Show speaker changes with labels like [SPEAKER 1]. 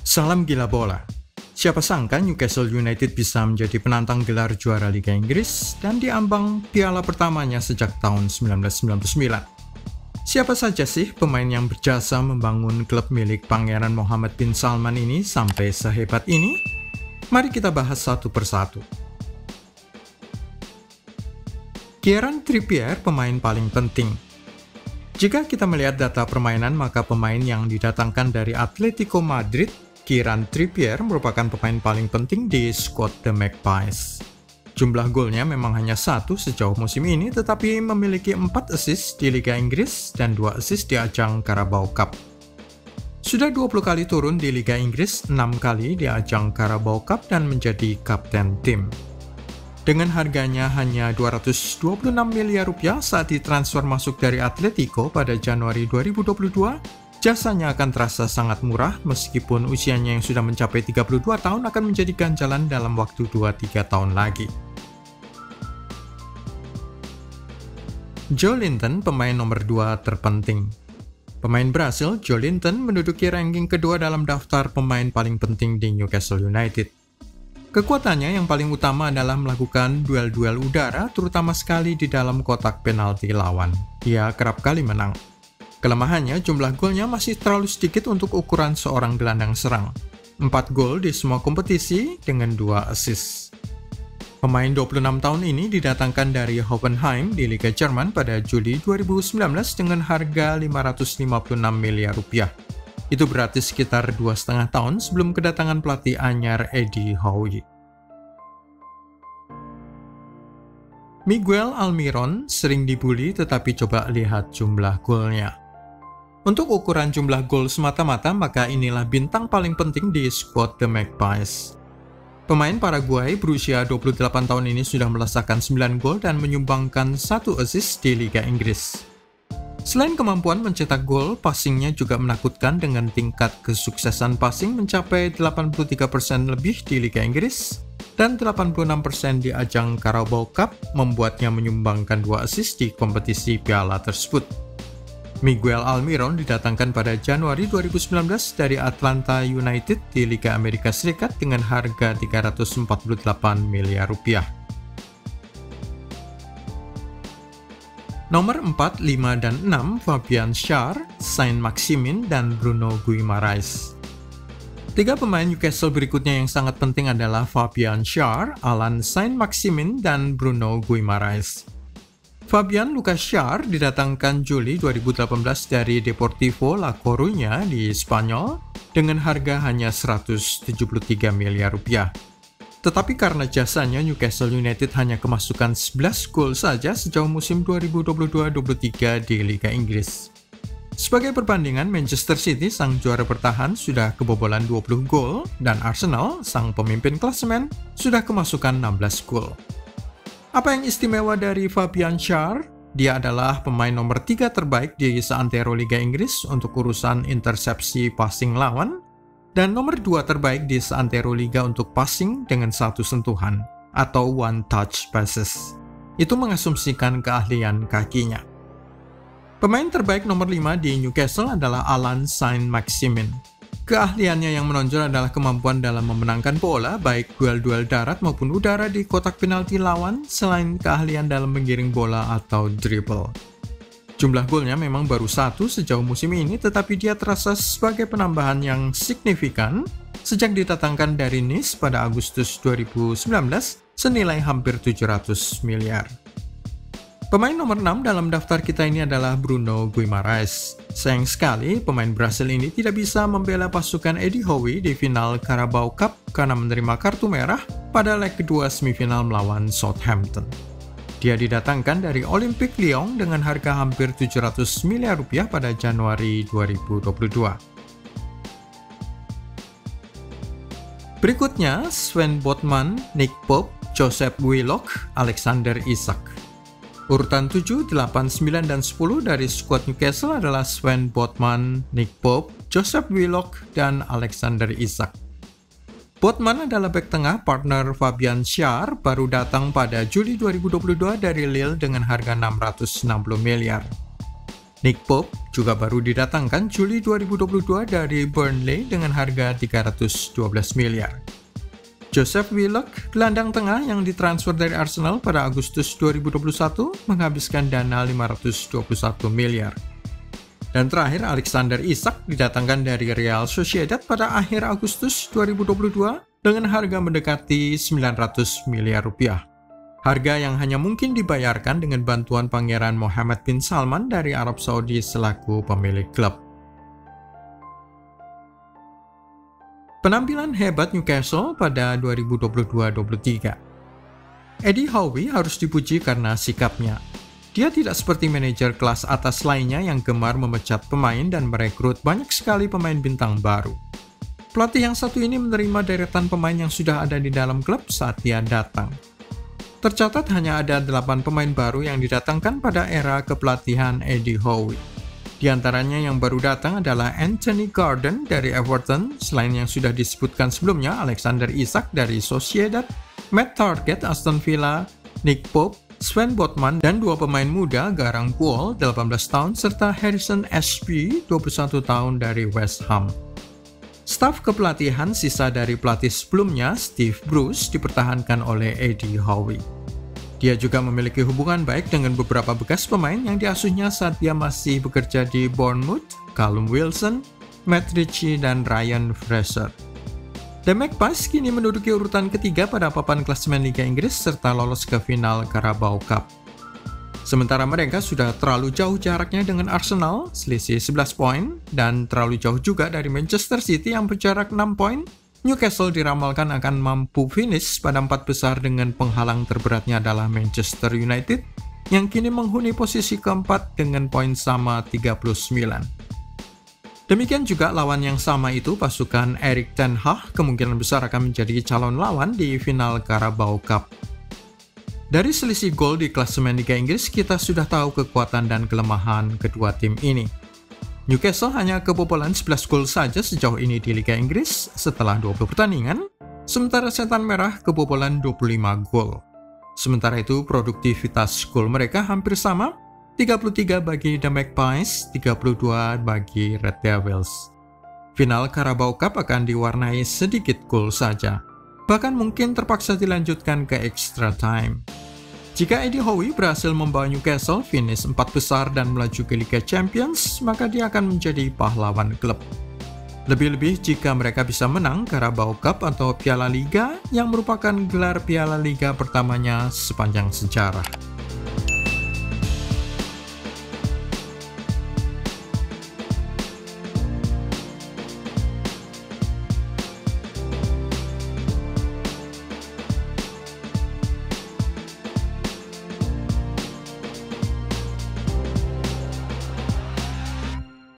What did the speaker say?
[SPEAKER 1] Salam gila bola. Siapa sangka Newcastle United bisa menjadi penantang gelar juara Liga Inggris dan diambang piala pertamanya sejak tahun 1999. Siapa saja sih pemain yang berjasa membangun klub milik Pangeran Mohammed bin Salman ini sampai sehebat ini? Mari kita bahas satu persatu. Kieran Trippier pemain paling penting. Jika kita melihat data permainan, maka pemain yang didatangkan dari Atletico Madrid, Kieran Trippier merupakan pemain paling penting di skuad The Magpies. Jumlah golnya memang hanya 1 sejauh musim ini, tetapi memiliki 4 assist di Liga Inggris dan 2 assist di ajang Carabao Cup. Sudah 20 kali turun di Liga Inggris, 6 kali di ajang Carabao Cup dan menjadi kapten tim. Dengan harganya hanya 226 miliar rupiah saat ditransfer masuk dari Atletico pada Januari 2022, jasanya akan terasa sangat murah meskipun usianya yang sudah mencapai 32 tahun akan menjadi ganjalan dalam waktu 2-3 tahun lagi. Joelinton pemain nomor 2 terpenting. Pemain Brasil, Joelinton menduduki ranking kedua dalam daftar pemain paling penting di Newcastle United. Kekuatannya yang paling utama adalah melakukan duel-duel udara, terutama sekali di dalam kotak penalti lawan. Dia kerap kali menang. Kelemahannya, jumlah golnya masih terlalu sedikit untuk ukuran seorang gelandang serang. 4 gol di semua kompetisi dengan 2 assist. Pemain 26 tahun ini didatangkan dari Hoffenheim di Liga Jerman pada Juli 2019 dengan harga 556 miliar rupiah. Itu berarti sekitar 2,5 tahun sebelum kedatangan pelatih anyar Eddie Howe. Miguel Almiron sering dibully, tetapi coba lihat jumlah golnya. Untuk ukuran jumlah gol semata-mata, maka inilah bintang paling penting di skuad The Magpies. Pemain Paraguay berusia 28 tahun ini sudah melesakkan 9 gol dan menyumbangkan 1 assist di Liga Inggris. Selain kemampuan mencetak gol, passingnya juga menakutkan dengan tingkat kesuksesan passing mencapai 83% lebih di Liga Inggris dan 86% di ajang Carabao Cup, membuatnya menyumbangkan 2 assist di kompetisi piala tersebut. Miguel Almiron didatangkan pada Januari 2019 dari Atlanta United di Liga Amerika Serikat dengan harga 348 miliar rupiah. Nomor 4, 5, dan 6, Fabian Schär, Saint-Maximin, dan Bruno Guimaraes. 3 pemain Newcastle berikutnya yang sangat penting adalah Fabian Schär, Alan Saint-Maximin, dan Bruno Guimaraes. Fabian Lucas Schär didatangkan Juli 2018 dari Deportivo La Coruña di Spanyol dengan harga hanya 173 miliar rupiah. Tetapi karena jasanya, Newcastle United hanya kemasukan 11 gol saja sejauh musim 2022-23 di Liga Inggris. Sebagai perbandingan, Manchester City, sang juara bertahan, sudah kebobolan 20 gol, dan Arsenal, sang pemimpin klasemen, sudah kemasukan 16 gol. Apa yang istimewa dari Fabian Schär? Dia adalah pemain nomor 3 terbaik di seantero Liga Inggris untuk urusan intersepsi passing lawan, dan nomor 2 terbaik di seantero liga untuk passing dengan 1 sentuhan, atau one touch passes. Itu mengasumsikan keahlian kakinya. Pemain terbaik nomor 5 di Newcastle adalah Alan Saint-Maximin. Keahliannya yang menonjol adalah kemampuan dalam memenangkan bola, baik duel-duel darat maupun udara di kotak penalti lawan, selain keahlian dalam menggiring bola atau dribble. Jumlah golnya memang baru 1 sejauh musim ini, tetapi dia terasa sebagai penambahan yang signifikan sejak didatangkan dari Nice pada Agustus 2019 senilai hampir 700 miliar. Pemain nomor 6 dalam daftar kita ini adalah Bruno Guimaraes. Sayang sekali, pemain Brasil ini tidak bisa membela pasukan Eddie Howe di final Carabao Cup karena menerima kartu merah pada leg kedua semifinal melawan Southampton. Dia didatangkan dari Olympique Lyon dengan harga hampir 700 miliar rupiah pada Januari 2022. Berikutnya, Sven Botman, Nick Pope, Joseph Willock, Alexander Isak. Urutan 7, 8, 9, dan 10 dari skuad Newcastle adalah Sven Botman, Nick Pope, Joseph Willock, dan Alexander Isak. Botman adalah bek tengah partner Fabian Schär, baru datang pada Juli 2022 dari Lille dengan harga 660 miliar. Nick Pope juga baru didatangkan Juli 2022 dari Burnley dengan harga 312 miliar. Joseph Willock, gelandang tengah yang ditransfer dari Arsenal pada Agustus 2021, menghabiskan dana 521 miliar. Dan terakhir, Alexander Isak didatangkan dari Real Sociedad pada akhir Agustus 2022 dengan harga mendekati 900 miliar rupiah. Harga yang hanya mungkin dibayarkan dengan bantuan Pangeran Mohammed bin Salman dari Arab Saudi selaku pemilik klub. Penampilan hebat Newcastle pada 2022-23. Eddie Howe harus dipuji karena sikapnya. Dia tidak seperti manajer kelas atas lainnya yang gemar memecat pemain dan merekrut banyak sekali pemain bintang baru. Pelatih yang satu ini menerima deretan pemain yang sudah ada di dalam klub saat dia datang. Tercatat hanya ada 8 pemain baru yang didatangkan pada era kepelatihan Eddie Howe. Di antaranya yang baru datang adalah Anthony Gordon dari Everton, selain yang sudah disebutkan sebelumnya, Alexander Isak dari Sociedad, Matt Targett Aston Villa, Nick Pope, Sven Botman, dan 2 pemain muda Garang Kuol, 18 tahun, serta Harrison Ashby, 21 tahun dari West Ham. Staf kepelatihan sisa dari pelatih sebelumnya, Steve Bruce, dipertahankan oleh Eddie Howe. Dia juga memiliki hubungan baik dengan beberapa bekas pemain yang diasuhnya saat dia masih bekerja di Bournemouth, Callum Wilson, Matt Ritchie, dan Ryan Fraser. The Magpies kini menduduki urutan ketiga pada papan klasemen Liga Inggris serta lolos ke final Carabao Cup. Sementara mereka sudah terlalu jauh jaraknya dengan Arsenal, selisih 11 poin, dan terlalu jauh juga dari Manchester City yang berjarak 6 poin, Newcastle diramalkan akan mampu finish pada 4 besar dengan penghalang terberatnya adalah Manchester United yang kini menghuni posisi keempat dengan poin sama 39. Demikian juga lawan yang sama itu, pasukan Erik ten Hag kemungkinan besar akan menjadi calon lawan di final Carabao Cup. Dari selisih gol di klasemen Liga Inggris, kita sudah tahu kekuatan dan kelemahan kedua tim ini. Newcastle hanya kebobolan 11 gol saja sejauh ini di Liga Inggris setelah 20 pertandingan, sementara Setan Merah kebobolan 25 gol. Sementara itu, produktivitas gol mereka hampir sama, 33 bagi The Magpies, 32 bagi Red Devils. Final Carabao Cup akan diwarnai sedikit gol saja, bahkan mungkin terpaksa dilanjutkan ke extra time. Jika Eddie Howe berhasil membawa Newcastle finish 4 besar dan melaju ke Liga Champions, maka dia akan menjadi pahlawan klub. Lebih-lebih jika mereka bisa menang Carabao Cup atau Piala Liga yang merupakan gelar Piala Liga pertamanya sepanjang sejarah.